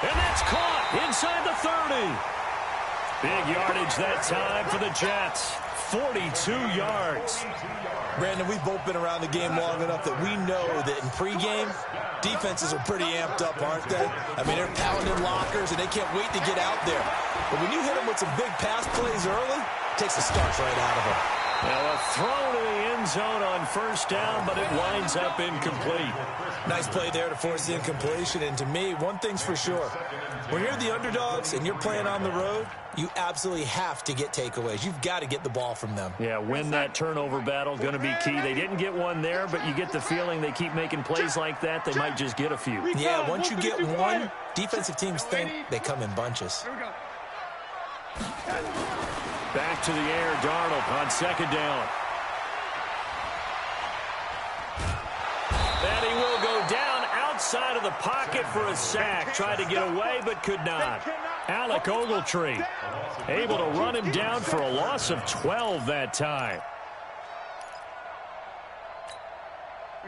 And that's caught inside the 30. Big yardage that time for the Jets. 42 yards. Brandon, we've both been around the game long enough that we know that in pregame, defenses are pretty amped up, aren't they? I mean, they're pounding lockers, and they can't wait to get out there. But when you hit them with some big pass plays early, it takes the starch right out of them. Now a throw to the end zone on first down, but it winds up incomplete. Nice play there to force the incompletion. And to me, one thing's for sure. When you're the underdogs and you're playing on the road, you absolutely have to get takeaways. You've got to get the ball from them. Yeah, win that turnover battle, going to be key. They didn't get one there, but you get the feeling they keep making plays like that, they might just get a few. Yeah, once you get one, defensive teams think they come in bunches. Back to the air, Darnold on second down. And he will go down outside of the pocket for a sack. Tried to get away, but could not. Alec Ogletree able to run him down for a loss of 12 that time.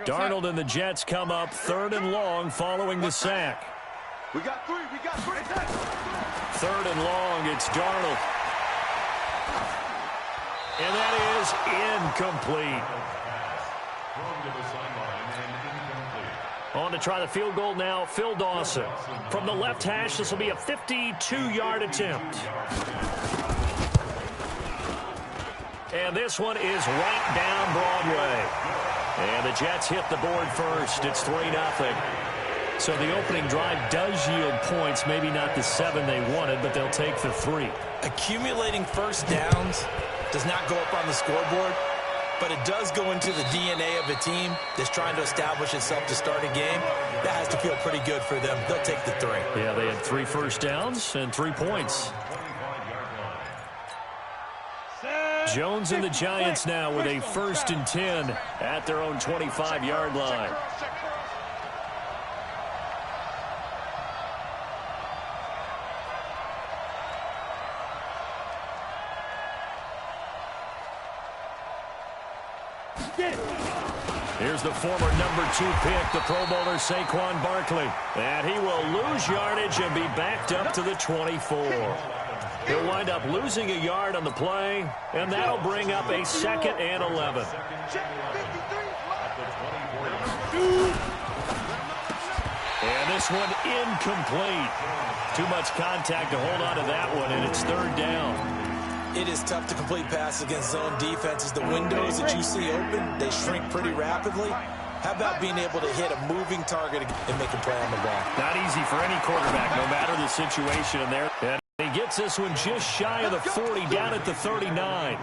Darnold and the Jets come up 3rd and long following the sack. We got three. 3rd and long, it's Darnold. And that is incomplete. On to try the field goal now, Phil Dawson. From the left hash, this will be a 52-yard attempt. And this one is right down Broadway. And the Jets hit the board first. It's 3-0. So the opening drive does yield points, maybe not the 7 they wanted, but they'll take the 3. Accumulating first downs does not go up on the scoreboard, but it does go into the DNA of a team that's trying to establish itself to start a game. That has to feel pretty good for them. They'll take the 3. Yeah, they had 3 first downs and 3 points. Jones and the Giants now with a 1st and 10 at their own 25-yard line. Here's the former number 2 pick, the Pro Bowler Saquon Barkley. And he will lose yardage and be backed up to the 24. He'll wind up losing a yard on the play, and that'll bring up a 2nd and 11. And this one incomplete. Too much contact to hold on to that one, and it's 3rd down. It is tough to complete passes against zone defenses. The windows that you see open, they shrink pretty rapidly. How about being able to hit a moving target and make a play on the ball? Not easy for any quarterback, no matter the situation in there. And he gets this one just shy of the 40, down at the 39.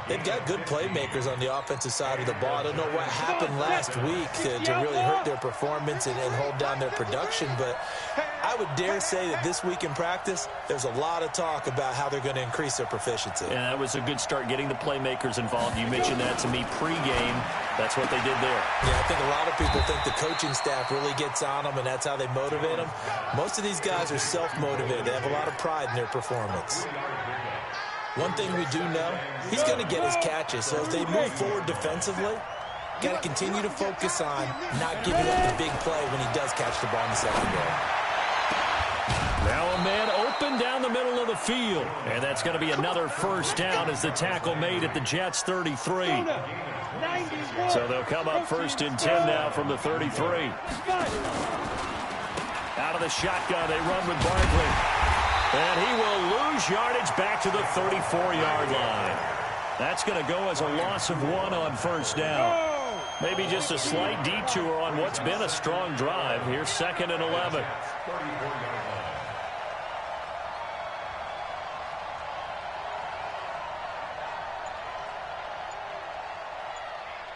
They've got good playmakers on the offensive side of the ball. I don't know what happened last week to really hurt their performance and hold down their production, but I would dare say that this week in practice, there's a lot of talk about how they're going to increase their proficiency. Yeah, that was a good start getting the playmakers involved. You mentioned that to me pregame. That's what they did there. Yeah, I think a lot of people think the coaching staff really gets on them, and that's how they motivate them. Most of these guys are self-motivated. They have a lot of pride in their performance. One thing we do know, he's going to get his catches. So as they move forward defensively, got to continue to focus on not giving up the big play when he does catch the ball in the secondary. Now a man open down the middle of the field. And that's going to be another 1st down as the tackle made at the Jets' 33. So they'll come up 1st and 10 now from the 33. Out of the shotgun, they run with Barkley. And he will lose yardage back to the 34-yard line. That's going to go as a loss of 1 on 1st down. Maybe just a slight detour on what's been a strong drive. Here's 2nd and 11.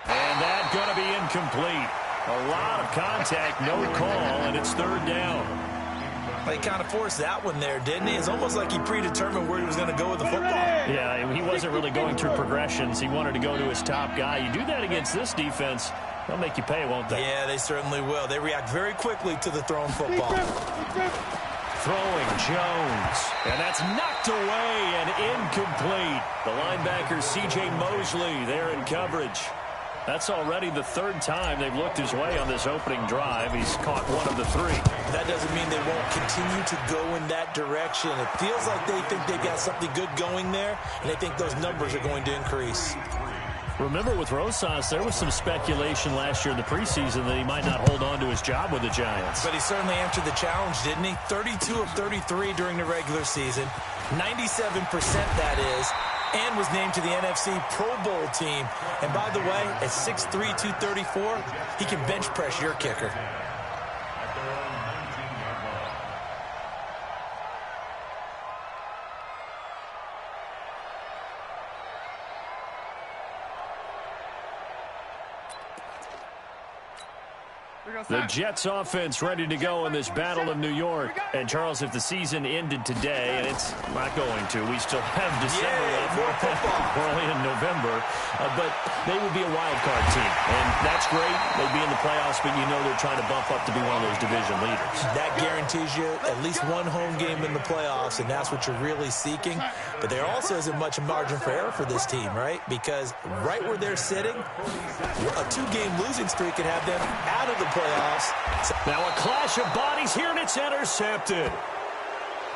And that's going to be incomplete. A lot of contact, no call, and it's 3rd down. He kind of forced that one there, didn't he? It's almost like he predetermined where he was going to go with the football. Yeah, he wasn't really going through progressions. He wanted to go to his top guy. You do that against this defense, they'll make you pay, won't they? Yeah, they certainly will. They react very quickly to the thrown football. Throwing Jones. And that's knocked away and incomplete. The linebacker, C.J. Mosley, there in coverage. That's already the third time they've looked his way on this opening drive. He's caught one of the three. That doesn't mean they won't continue to go in that direction. It feels like they think they've got something good going there, and they think those numbers are going to increase. Remember, with Rosas, there was some speculation last year in the preseason that he might not hold on to his job with the Giants. But he certainly answered the challenge, didn't he? 32 of 33 during the regular season, 97% that is, and was named to the NFC Pro Bowl team. And by the way, at 6'3", 234, he can bench press your kicker. The Jets offense ready to go in this Battle of New York. And, Charles, if the season ended today, and it's not going to, we still have December left. We're only in November. But they would be a wild card team. And that's great. They'd be in the playoffs, but you know they're trying to bump up to be one of those division leaders. That guarantees you at least one home game in the playoffs, and that's what you're really seeking. But there also isn't much margin for error for this team, right? Because right where they're sitting, a two-game losing streak could have them out of the playoffs. Now a clash of bodies here, and it's intercepted.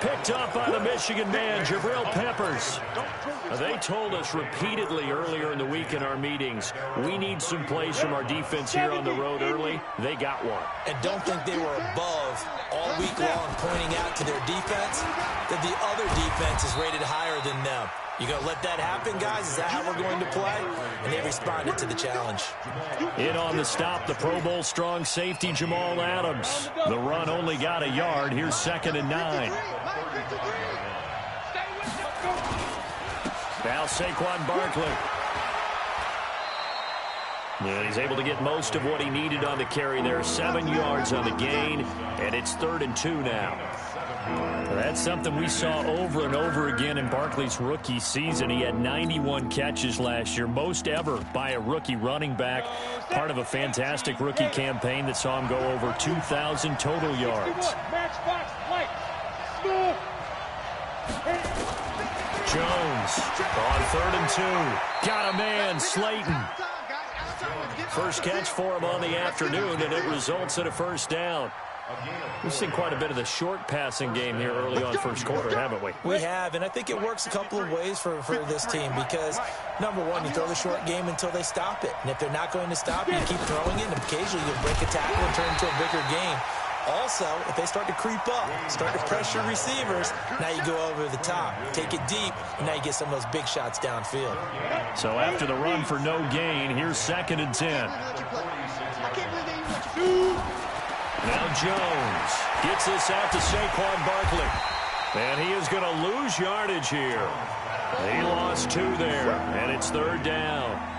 Picked up by the Michigan man, Jabril Peppers. They told us repeatedly earlier in the week in our meetings, we need some plays from our defense here on the road early. They got one. And don't think they were above all week long pointing out to their defense that the other defense is rated higher than them. You going to let that happen, guys? Is that how we're going to play? And they responded to the challenge. In on the stop, the Pro Bowl strong safety, Jamal Adams. The run only got a yard. Here's 2nd and 9. Now Saquon Barkley. And he's able to get most of what he needed on the carry there. 7 yards on the gain, and it's 3rd and 2 now. That's something we saw over and over again in Barkley's rookie season. He had 91 catches last year, most ever by a rookie running back, part of a fantastic rookie campaign that saw him go over 2,000 total yards. Jones on 3rd and 2. Got a man, Slayton. First catch for him on the afternoon, and it results in a first down. We've seen quite a bit of the short passing game here early on first quarter, haven't we? We have, and I think it works a couple of ways for this team because, number one, you throw the short game until they stop it. And if they're not going to stop it, you keep throwing it, and occasionally you'll break a tackle and turn into a bigger game. Also, if they start to creep up, start to pressure receivers, now you go over the top, take it deep, and now you get some of those big shots downfield. So after the run for no gain, here's 2nd and 10. Now Jones gets this out to Saquon Barkley. And he is going to lose yardage here. He lost 2 there, and it's 3rd down.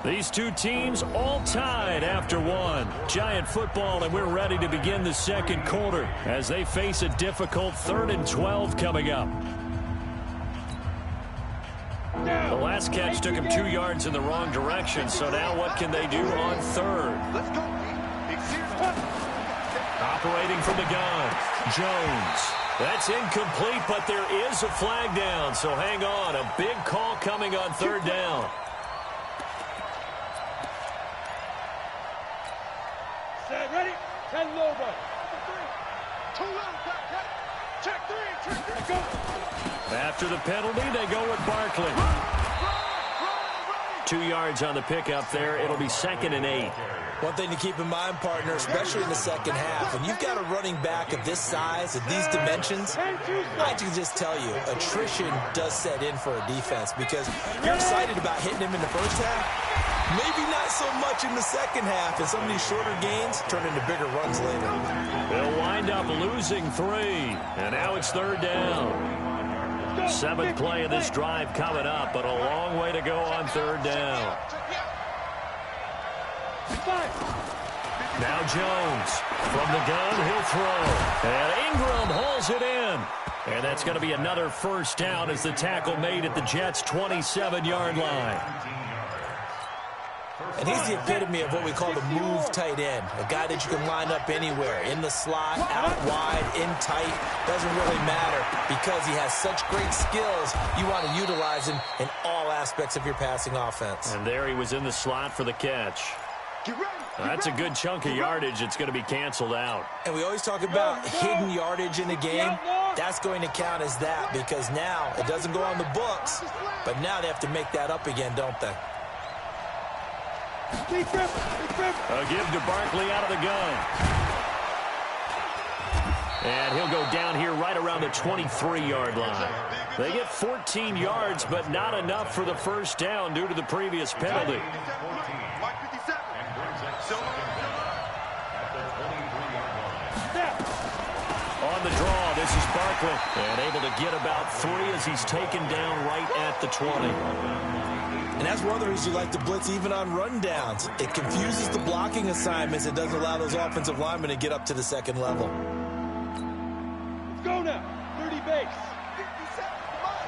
These two teams all tied after one. Giant football, and we're ready to begin the second quarter as they face a difficult 3rd and 12 coming up. The last catch took him 2 yards in the wrong direction, so now what can they do on 3rd? Operating from the gun, Jones. That's incomplete, but there is a flag down, so hang on. A big call coming on 3rd down. Set, ready? 10 low ball. 2 low, check 3, go. After the penalty, they go with Barkley. 2 yards on the pickup there. It'll be 2nd and 8. One thing to keep in mind, partner, especially in the second half, when you've got a running back of this size, of these dimensions, I can just tell you, attrition does set in for a defense because you're excited about hitting him in the first half, maybe not so much in the second half, and some of these shorter gains turn into bigger runs later. They'll wind up losing 3, and now it's 3rd down. 7th play of this drive coming up, but a long way to go on 3rd down. Now Jones from the gun, he'll throw. And Ingram hauls it in. And that's going to be another first down as the tackle made at the Jets' 27-yard line. And he's the epitome of what we call the move tight end, a guy that you can line up anywhere, in the slot, out wide, in tight, doesn't really matter because he has such great skills. You want to utilize him in all aspects of your passing offense. And there he was in the slot for the catch. That's a good chunk of yardage. It's going to be canceled out. And we always talk about hidden yardage in the game. That's going to count as that because now it doesn't go on the books, but now they have to make that up again, don't they? A give to Barkley out of the gun. And he'll go down here right around the 23-yard line. They get 14 yards, but not enough for the first down due to the previous penalty. On the draw, this is Barkley. And able to get about 3 as he's taken down right at the 20. And that's one of the reasons you like to blitz even on rundowns. It confuses the blocking assignments. It doesn't allow those offensive linemen to get up to the second level. Let's go now. 30 base. 57. Come on.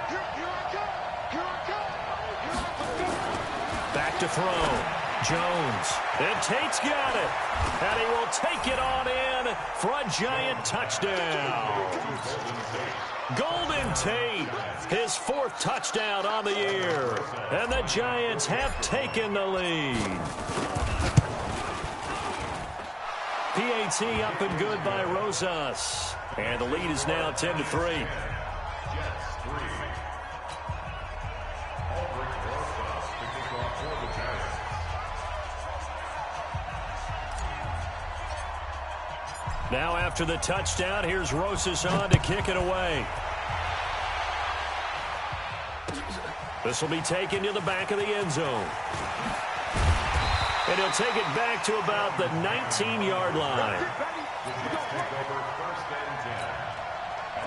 Here I come. Back to throw. Jones. And Tate's got it. And he will take it on in for a giant touchdown. Golden Tate, his 4th touchdown on the year. And the Giants have taken the lead. PAT up and good by Rosas. And the lead is now 10-3. Now after the touchdown, here's Rosas on to kick it away. This will be taken to the back of the end zone. And he'll take it back to about the 19-yard line.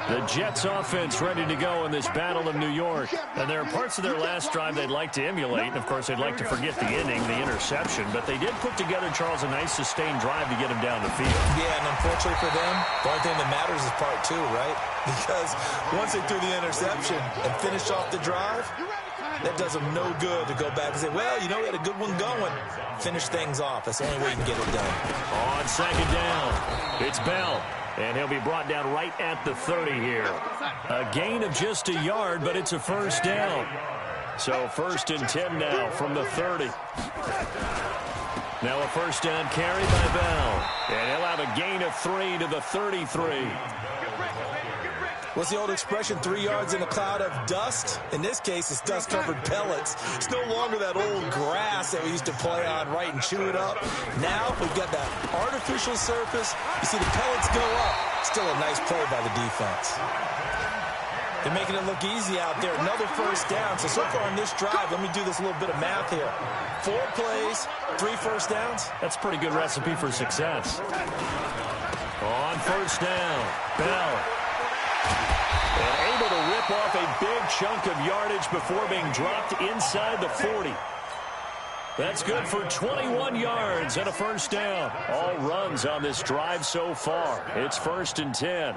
The Jets offense ready to go in this Battle of New York. And there are parts of their last drive they'd like to emulate. And, of course, they'd like to forget the ending, the interception. But they did put together, Charles, a nice sustained drive to get him down the field. Yeah, and unfortunately for them, the only thing that matters is part 2, right? Because once they threw the interception and finished off the drive, that does them no good to go back and say, well, you know, we had a good one going. Finish things off. That's the only way you can get it done. On second down, it's Bell. And he'll be brought down right at the 30 here. A gain of just a yard, but it's a first down. So 1st and 10 now from the 30. Now a first down carry by Bell. And he'll have a gain of 3 to the 33. What's the old expression, 3 yards in a cloud of dust? In this case, it's dust-covered pellets. It's no longer that old grass that we used to play on, right, and chew it up. Now we've got that artificial surface. You see the pellets go up. Still a nice play by the defense. They're making it look easy out there. Another first down. So far in this drive, let me do this little bit of math here. 4 plays, 3 first downs. That's a pretty good recipe for success. On first down, Bell. And able to rip off a big chunk of yardage before being dropped inside the 40. That's good for 21 yards and a first down. All runs on this drive so far. It's 1st and 10.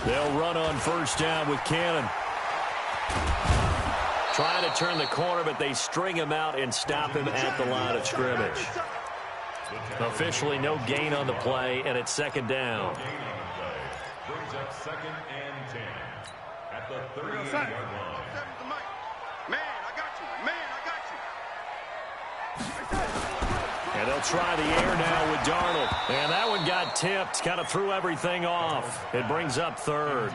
They'll run on first down with Cannon. Trying to turn the corner, but they string him out and stop him at the line of scrimmage. Officially no gain on the play, and it's 2nd down. Brings up 2nd and 10 at the 30-yard line. Man, I got you. Man, I got you. And they'll try the air now with Darnold. And that one got tipped, kind of threw everything off. It brings up 3rd.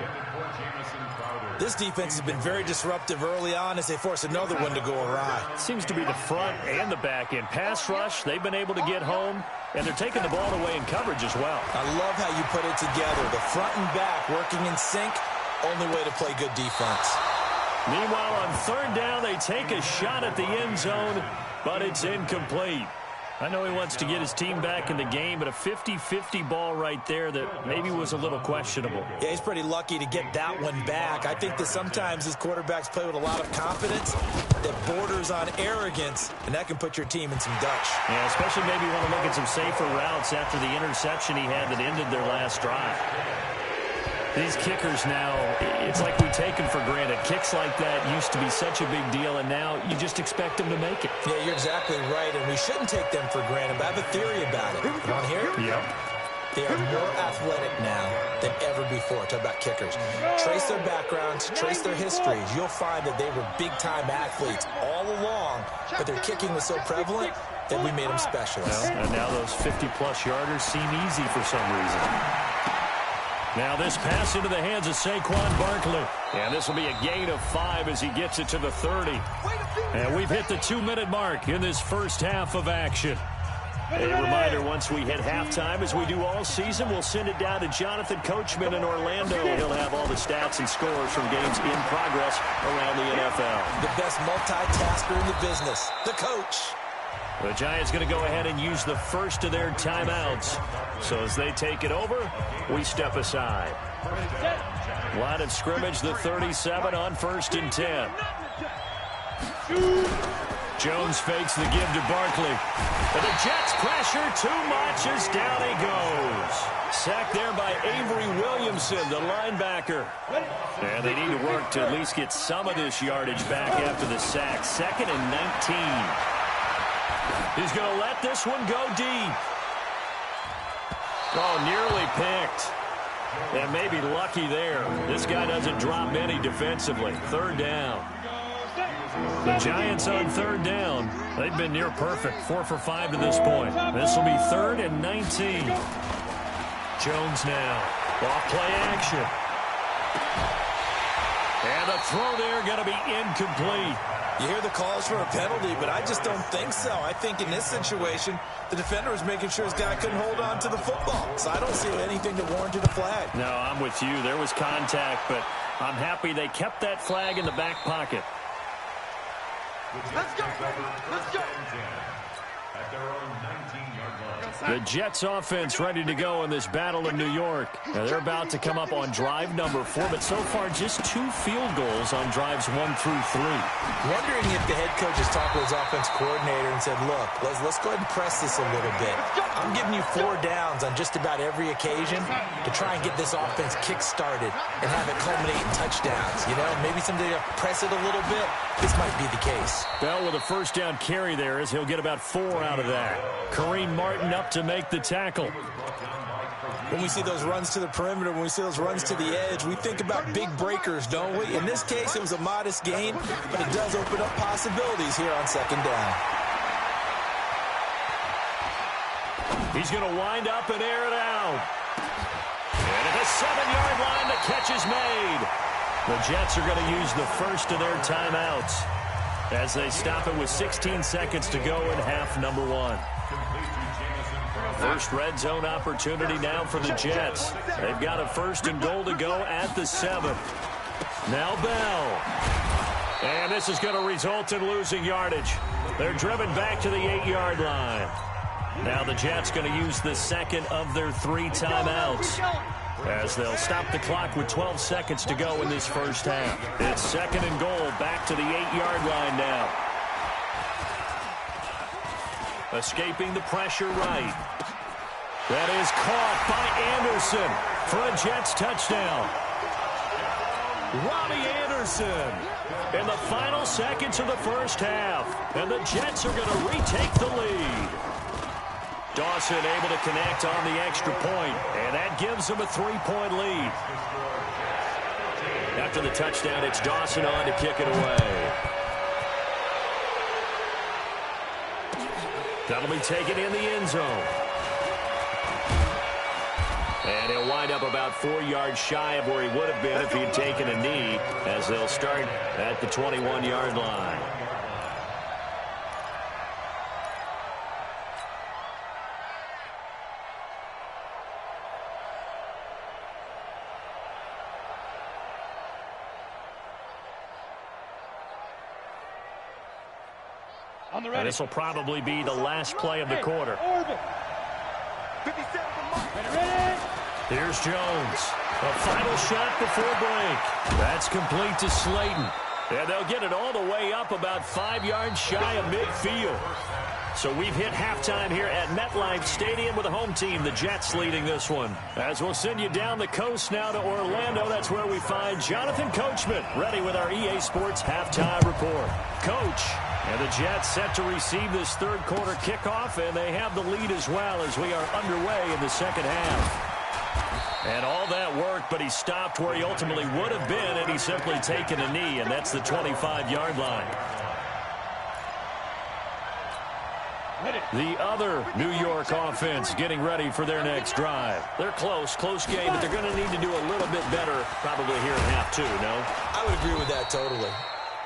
This defense has been very disruptive early on as they force another one to go awry. Seems to be the front and the back end. Pass rush, they've been able to get home, and they're taking the ball away in coverage as well. I love how you put it together. The front and back working in sync, only way to play good defense. Meanwhile, on 3rd down, they take a shot at the end zone, but it's incomplete. I know he wants to get his team back in the game, but a 50-50 ball right there that maybe was a little questionable. Yeah, he's pretty lucky to get that one back. I think that sometimes his quarterbacks play with a lot of confidence that borders on arrogance, and that can put your team in some Dutch. Yeah, especially maybe want to look at some safer routes after the interception he had that ended their last drive. These kickers now, it's like we take them for granted. Kicks like that used to be such a big deal, and now you just expect them to make it. Yeah, you're exactly right, and we shouldn't take them for granted, but I have a theory about it. You want to hear it? Yep. They are more athletic now than ever before. Talk about kickers. Trace their backgrounds, trace their histories. You'll find that they were big-time athletes all along, but their kicking was so prevalent that we made them specialists. Well, and now those 50-plus yarders seem easy for some reason. Now this pass into the hands of Saquon Barkley. And this will be a gain of 5 as he gets it to the 30. And we've hit the 2-minute mark in this first half of action. A reminder, once we hit halftime, as we do all season, we'll send it down to Jonathan Coachman in Orlando. He'll have all the stats and scores from games in progress around the NFL. The best multitasker in the business, the coach. The Giants going to go ahead and use the first of their timeouts. So as they take it over, we step aside. Line of scrimmage, the 37 on 1st and 10. Jones fakes the give to Barkley. But the Jets pressure too much as down he goes. Sacked there by Avery Williamson, the linebacker. And they need to work to at least get some of this yardage back after the sack. 2nd and 19. He's going to let this one go deep. Oh, nearly picked. And maybe lucky there. This guy doesn't drop many defensively. 3rd down. The Giants on 3rd down. They've been near perfect. 4 for 5 to this point. This will be 3rd and 19. Jones now. Off play action. And the throw there going to be incomplete. You hear the calls for a penalty, but I just don't think so. I think in this situation, the defender was making sure his guy couldn't hold on to the football. So I don't see anything that warranted a flag. No, I'm with you. There was contact, but I'm happy they kept that flag in the back pocket. Let's go, baby. Let's go. At their own 19-yard line. The Jets offense ready to go in this battle in New York. Now they're about to come up on drive number 4, but so far just 2 field goals on drives 1 through 3. Wondering if the head coach has talked with his offense coordinator and said, look, let's go ahead and press this a little bit. I'm giving you 4 downs on just about every occasion to try and get this offense kick-started and have it culminate in touchdowns. You know, maybe someday to press it a little bit. This might be the case. Bell with a 1st down carry there as he'll get about 4 out of that. Kareem Martin up to make the tackle. When we see those runs to the perimeter, when we see those runs to the edge, we think about big breakers, don't we? In this case, it was a modest gain, but it does open up possibilities here on 2nd down. He's going to wind up and air it out. And at the 7-yard line, the catch is made. The Jets are going to use the first of their timeouts as they stop it with 16 seconds to go in half number 1. First red zone opportunity now for the Jets. They've got a 1st and goal to go at the 7. Now Bell. And this is going to result in losing yardage. They're driven back to the 8-yard line. Now the Jets going to use the 2nd of their 3 timeouts as they'll stop the clock with 12 seconds to go in this first half. It's 2nd and goal back to the 8-yard line now. Escaping the pressure right. That is caught by Anderson for a Jets touchdown. Robbie Anderson in the final seconds of the first half. And the Jets are going to retake the lead. Dawson able to connect on the extra point, and that gives them a 3-point lead. After the touchdown, it's Dawson on to kick it away. That'll be taken in the end zone. And he'll wind up about 4 yards shy of where he would have been if he had taken a knee, as they'll start at the 21-yard line. And this will probably be the last play of the quarter. Here's Jones. A final shot before break. That's complete to Slayton. And they'll get it all the way up about 5 yards shy of midfield. So we've hit halftime here at MetLife Stadium with the home team, the Jets, leading this one. As we'll send you down the coast now to Orlando, that's where we find Jonathan Coachman, ready with our EA Sports halftime report. Coach, and the Jets set to receive this third quarter kickoff, and they have the lead as well as we are underway in the second half. And all that work, but he stopped where he ultimately would have been, and he's simply taken a knee, and that's the 25-yard line. The other New York offense getting ready for their next drive. They're close game, but they're going to need to do a little bit better probably here in half two, no? I would agree with that totally.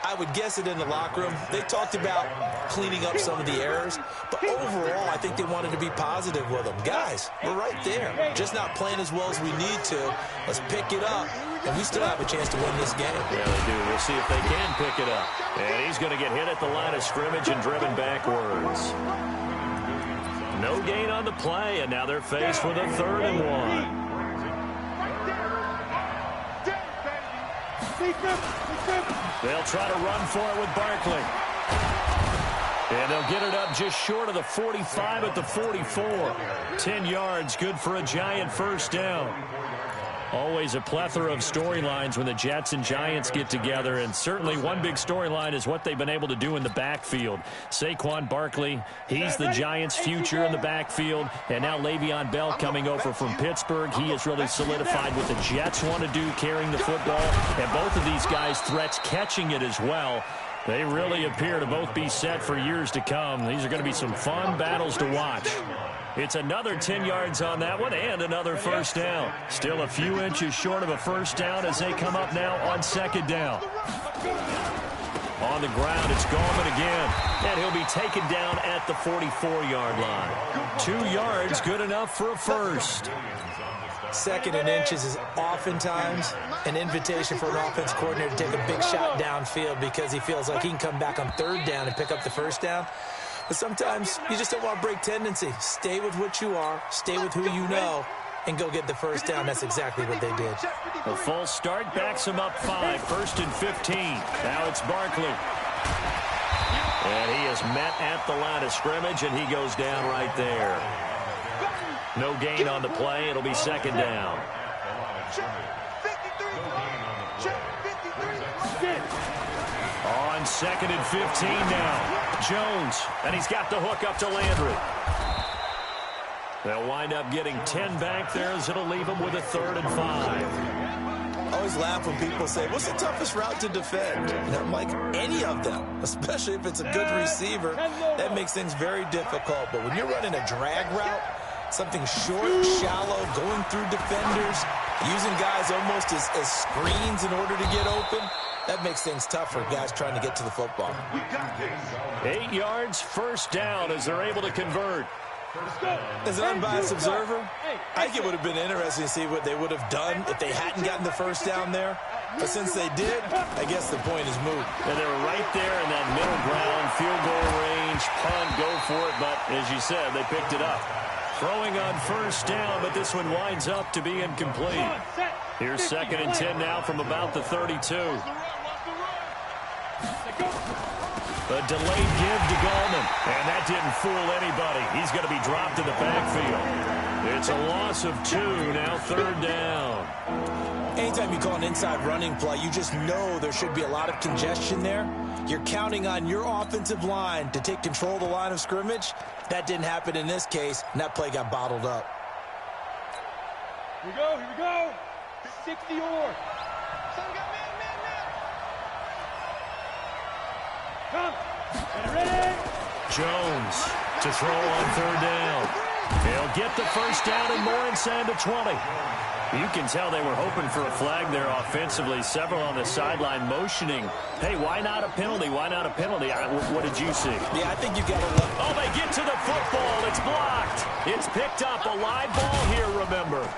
I would guess it in the locker room. They talked about cleaning up some of the errors, but overall, I think they wanted to be positive with them. Guys, we're right there. Just not playing as well as we need to. Let's pick it up, and we still have a chance to win this game. Yeah, they do. We'll see if they can pick it up. And he's going to get hit at the line of scrimmage and driven backwards. No gain on the play, and now they're faced with a 3rd and 1. They'll try to run for it with Barkley. And they'll get it up just short of the 45 at the 44. 10 yards, good for a Giant first down. Always a plethora of storylines when the Jets and Giants get together, and certainly one big storyline is what they've been able to do in the backfield. Saquon Barkley, he's the Giants' future in the backfield, and now Le'Veon Bell coming over from Pittsburgh. He has really solidified what the Jets want to do carrying the football, and both of these guys threats catching it as well. They really appear to both be set for years to come. These are going to be some fun battles to watch. It's another 10 yards on that one and another first down. Still a few inches short of a first down as they come up now on second down. On the ground, it's Gallman again. And he'll be taken down at the 44-yard line. 2 yards, good enough for a first. 2nd and inches is oftentimes an invitation for an offense coordinator to take a big shot downfield because he feels like he can come back on 3rd down and pick up the first down. But sometimes you just don't want to break tendency. Stay with what you are, stay with who you know, and go get the first down. That's exactly what they did. A full start backs him up 5, 1st and 15. Now it's Barkley. And he is met at the line of scrimmage, and he goes down right there. No gain on the play. It'll be second down. On 2nd and 15 now. Jones, and he's got the hook up to Landry. They'll wind up getting 10 back there as it'll leave them with a 3rd and 5. I always laugh when people say, what's the toughest route to defend? And I'm like, any of them, especially if it's a good receiver. That makes things very difficult. But when you're running a drag route, something short, shallow, going through defenders, using guys almost as screens in order to get open, that makes things tough for guys trying to get to the football. 8 yards, first down as they're able to convert. As an unbiased observer, I think it would have been interesting to see what they would have done if they hadn't gotten the first down there. But since they did, I guess the point is moot. And they were right there in that middle ground, field goal range, punt, go for it. But as you said, they picked it up. Throwing on first down, but this one winds up to be incomplete. Here's 2nd and 10 now from about the 32. A delayed give to Gallman, and that didn't fool anybody. He's going to be dropped in the backfield. It's a loss of 2, now 3rd down. Anytime you call an inside running play, you just know there should be a lot of congestion there. You're counting on your offensive line to take control of the line of scrimmage. That didn't happen in this case, and that play got bottled up. Here we go. 60 or. Come. Ready. Jones to throw on 3rd down. He'll get the first down and more inside the 20. You can tell they were hoping for a flag there offensively. Several on the sideline motioning. Hey, why not a penalty? Why not a penalty? What did you see? Yeah, I think you got to look. Oh, they get to the football. It's blocked. It's picked up. A live ball here, remember.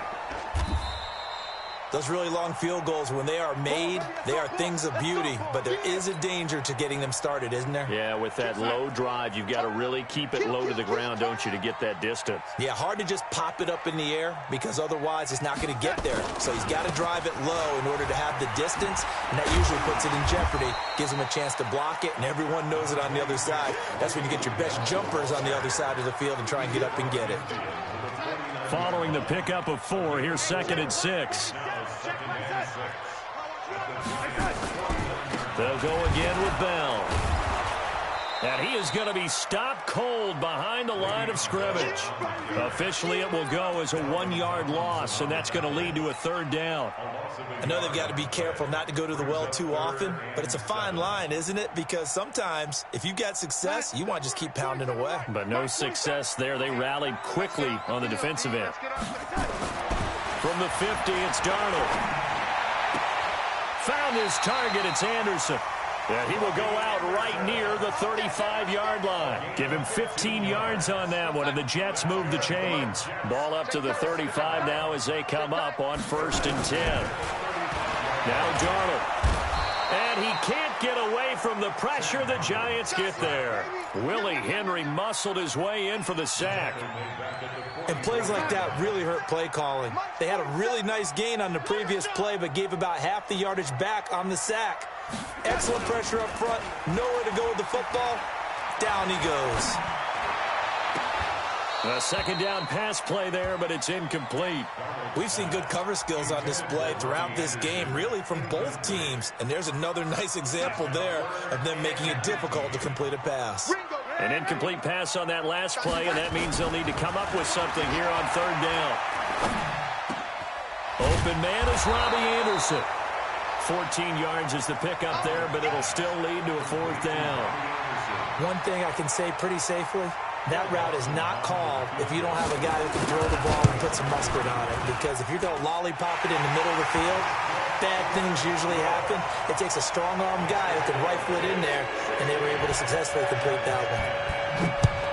Those really long field goals, when they are made, they are things of beauty, but there is a danger to getting them started, isn't there? Yeah, with that low drive, you've got to really keep it low to the ground, don't you, to get that distance? Yeah, hard to just pop it up in the air because otherwise it's not going to get there. So he's got to drive it low in order to have the distance, and that usually puts it in jeopardy, gives him a chance to block it, and everyone knows it on the other side. That's when you get your best jumpers on the other side of the field and try and get up and get it. Following the pickup of 4, here's 2nd and 6. They'll go again with Bell. And he is going to be stopped cold behind the line of scrimmage. Officially, it will go as a 1-yard loss, and that's going to lead to a 3rd down. I know they've got to be careful not to go to the well too often, but it's a fine line, isn't it? Because sometimes, if you got success, you want to just keep pounding away. But no success there. They rallied quickly on the defensive end. From the 50, it's Darnold. Found his target. It's Anderson. And he will go out right near the 35-yard line. Give him 15 yards on that one, and the Jets move the chains. Ball up to the 35 now as they come up on 1st and 10. Now Darnold. And he can't get away from the pressure. The Giants get there. Willie Henry muscled his way in for the sack. And plays like that really hurt play calling. They had a really nice gain on the previous play, but gave about half the yardage back on the sack. Excellent pressure up front. Nowhere to go with the football. Down he goes. A 2nd down pass play there, but it's incomplete. We've seen good cover skills on display throughout this game, really from both teams. And there's another nice example there of them making it difficult to complete a pass. An incomplete pass on that last play, and that means they'll need to come up with something here on 3rd down. Open man is Robbie Anderson. 14 yards is the pickup there, but it'll still lead to a 4th down. One thing I can say pretty safely, that route is not called if you don't have a guy who can throw the ball and put some mustard on it. Because if you're going to lollipop it in the middle of the field, bad things usually happen. It takes a strong-arm guy who can rifle it in there, and they were able to successfully complete that one.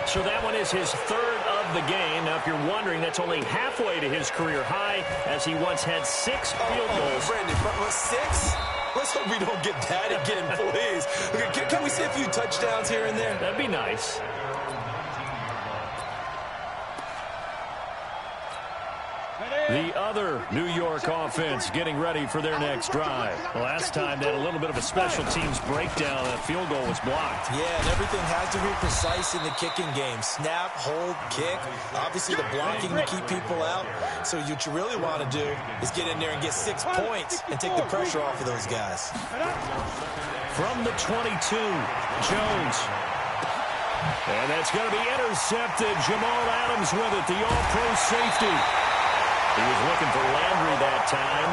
So that one is his 3rd of the game. Now, if you're wondering, that's only halfway to his career high, as he once had 6 field goals. Brandon, 6? Let's hope we don't get that again, please. Can we see a few touchdowns here and there? That'd be nice. The other New York offense getting ready for their next drive. Last time they had a little bit of a special teams breakdown. That field goal was blocked. Yeah, and everything has to be precise in the kicking game. Snap, hold, kick. Obviously the blocking to keep people out. So what you really want to do is get in there and get 6 points and take the pressure off of those guys. From the 22, Jones. And that's going to be intercepted. Jamal Adams with it, the all-pro safety. He was looking for Landry that time.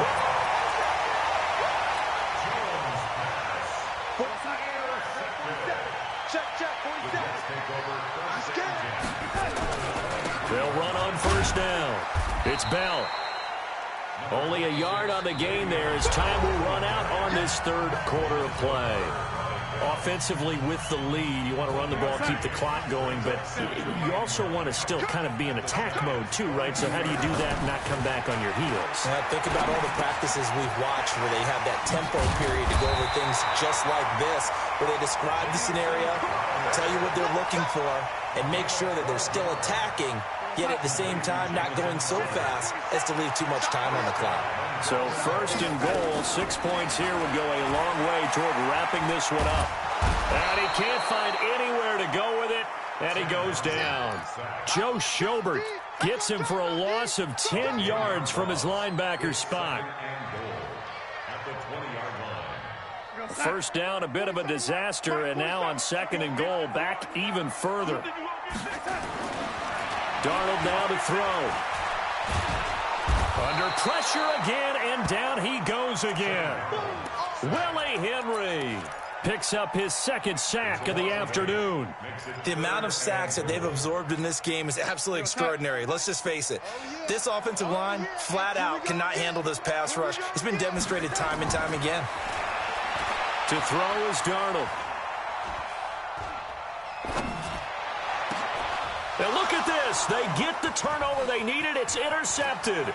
They'll run on 1st down. It's Bell. Only a yard on the gain there as time will run out on this 3rd quarter of play. Offensively with the lead, you want to run the ball, keep the clock going, but you also want to still kind of be in attack mode too, right? So how do you do that and not come back on your heels? Think about all the practices we've watched where they have that tempo period to go over things just like this, where they describe the scenario, tell you what they're looking for, and make sure that they're still attacking, yet at the same time not going so fast as to leave too much time on the clock. So 1st and goal, 6 points here would go a long way toward wrapping this one up. And he can't find anywhere to go with it, and he goes down. Joe Schobert gets him for a loss of 10 yards from his linebacker spot. 1st down, a bit of a disaster, and now on 2nd and goal, back even further. Darnold now to throw. Under pressure again, and down he goes again. Willie Henry picks up his 2nd sack of the afternoon. The amount of sacks that they've absorbed in this game is absolutely extraordinary. Let's just face it. This offensive line, flat out, cannot handle this pass rush. It's been demonstrated time and time again. To throw is Darnold. And look at this. They get the turnover they needed. It's intercepted.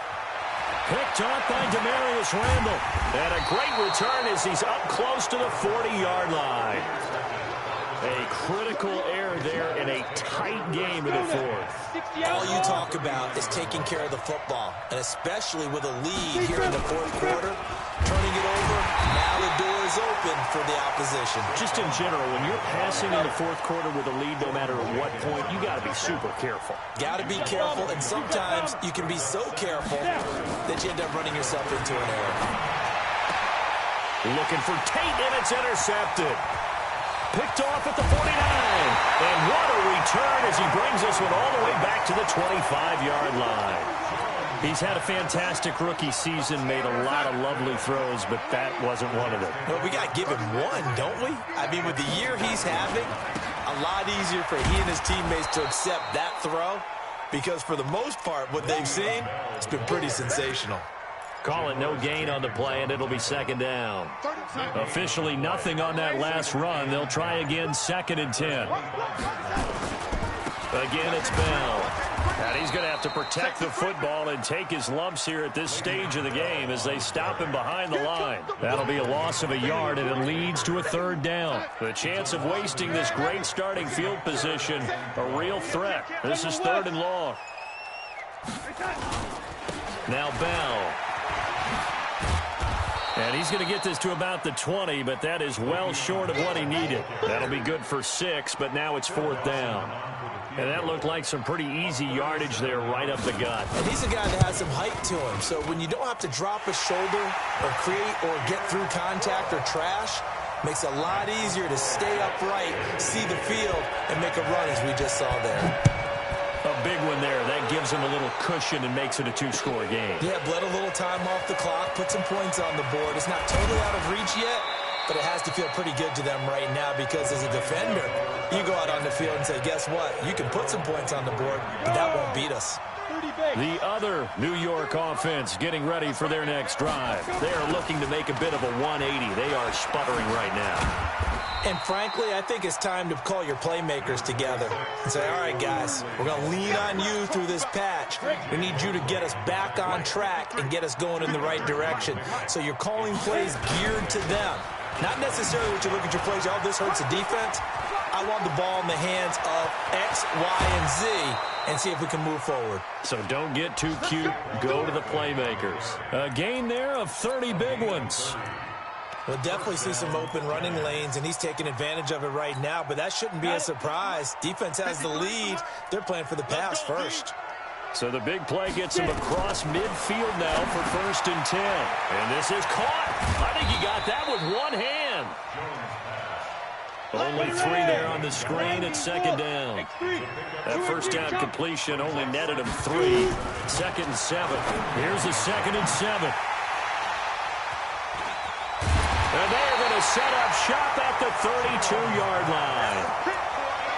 Picked off by Demarius Randall. And a great return as he's up close to the 40-yard line. A critical error there in a tight game in the fourth. All you talk about is taking care of the football, and especially with a lead here in the fourth quarter, turning it over, now the door is open for the opposition. Just in general, when you're passing in the fourth quarter with a lead, no matter at what point, you got to be super careful. Got to be careful, and sometimes you can be so careful that you end up running yourself into an error. Looking for Tate, and it's intercepted. Picked off at the 49. And what a return as he brings this one all the way back to the 25-yard line. He's had a fantastic rookie season, made a lot of lovely throws, but that wasn't one of them. Well, we got to give him one, don't we? I mean, with the year he's having, a lot easier for he and his teammates to accept that throw because for the most part, what they've seen, it's been pretty sensational. Call it no gain on the play, and it'll be second down. Officially nothing on that last run. They'll try again, 2nd and 10. Again, it's Bell. And he's going to have to protect the football and take his lumps here at this stage of the game as they stop him behind the line. That'll be a loss of a yard, and it leads to a 3rd down. The chance of wasting this great starting field position, a real threat. This is 3rd and long. Now Bell. And he's going to get this to about the 20, but that is well short of what he needed. That'll be good for 6, but now it's 4th down. And that looked like some pretty easy yardage there right up the gut. And he's a guy that has some height to him, so when you don't have to drop a shoulder or create or get through contact or trash, makes it a lot easier to stay upright, see the field, and make a run as we just saw there. A big one there. That gives him a little cushion and makes it a 2-score game. Yeah, bled a little time off the clock, put some points on the board. It's not totally out of reach yet, but it has to feel pretty good to them right now because as a defender, you go out on the field and say, guess what? You can put some points on the board, but that won't beat us. The other New York offense getting ready for their next drive. They are looking to make a bit of a 180. They are sputtering right now. And frankly, I think it's time to call your playmakers together and say, all right, guys, we're going to lean on you through this patch. We need you to get us back on track and get us going in the right direction. So you're calling plays geared to them. Not necessarily what you look at your plays, oh, this hurts the defense. I want the ball in the hands of X, Y, and Z and see if we can move forward. So don't get too cute. Go to the playmakers. A gain there of 30 big ones. We'll definitely see some open running lanes, and he's taking advantage of it right now, but that shouldn't be a surprise. Defense has the lead. They're playing for the pass first. So the big play gets him across midfield now for 1st and 10. And this is caught. I think he got that with one hand. Only 3 there on the screen at 2nd down. That 1st down completion only netted him 3. 2nd and 7. Here's a 2nd and 7. And they're going to set up shop at the 32-yard line.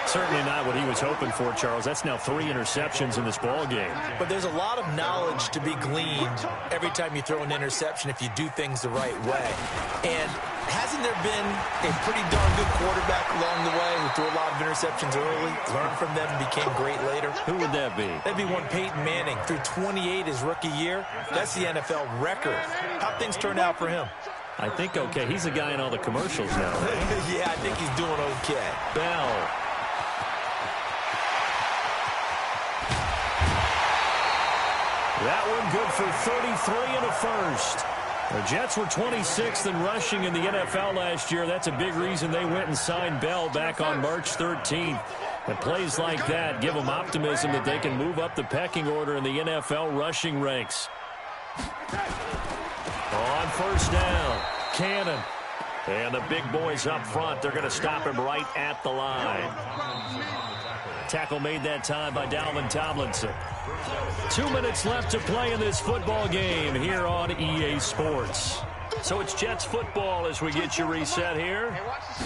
Certainly not what he was hoping for, Charles. That's now 3 interceptions in this ball game. But there's a lot of knowledge to be gleaned every time you throw an interception if you do things the right way. And hasn't there been a pretty darn good quarterback along the way who threw a lot of interceptions early, learned from them, and became great later? Who would that be? That'd be one Peyton Manning. Threw 28 his rookie year. That's the NFL record. How'd things turn out for him? I think okay. He's a guy in all the commercials now. Yeah, I think he's doing okay. Bell. That one good for 33 and a 1st. The Jets were 26th in rushing in the NFL last year. That's a big reason they went and signed Bell back on March 13th. And plays like that give them optimism that they can move up the pecking order in the NFL rushing ranks. On 1st down, Cannon. And the big boys up front, they're going to stop him right at the line. Tackle made that time by Dalvin Tomlinson. 2 minutes left to play in this football game here on EA Sports. So it's Jets football as we get you reset here.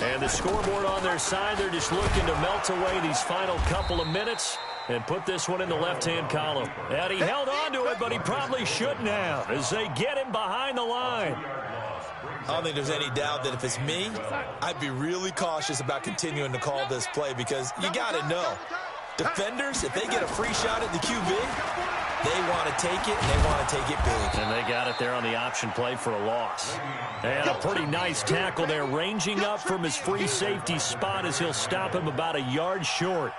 And the scoreboard on their side, they're just looking to melt away these final couple of minutes and put this one in the left-hand column. And he held on to it, but he probably shouldn't have as they get him behind the line. I don't think there's any doubt that if it's me, I'd be really cautious about continuing to call this play because you got to know, defenders, if they get a free shot at the QB, They want to take it, and they want to take it big. And they got it there on the option play for a loss. And a pretty nice tackle there, ranging up from his free safety spot as he'll stop him about a yard short.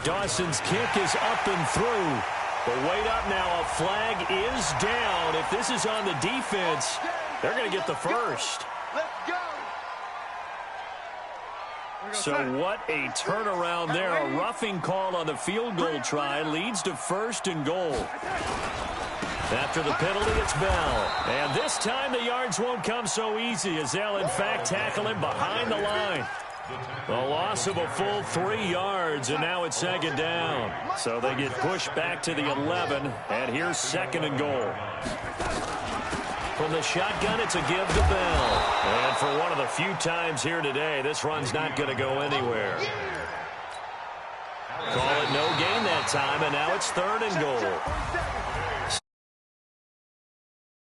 Dawson's kick is up and through. But wait up now, a flag is down. If this is on the defense, they're going to get the first. Let's go. So what a turnaround there. A roughing call on the field goal try leads to 1st and goal. After the penalty, it's Bell. And this time the yards won't come so easy as they'll, in fact, tackle him behind the line. A loss of a full 3 yards, and now it's 2nd down. So they get pushed back to the 11, and here's 2nd and goal. From the shotgun, it's a give to Bell. And for one of the few times here today, this run's not going to go anywhere. Call it no gain that time, and now it's 3rd and goal.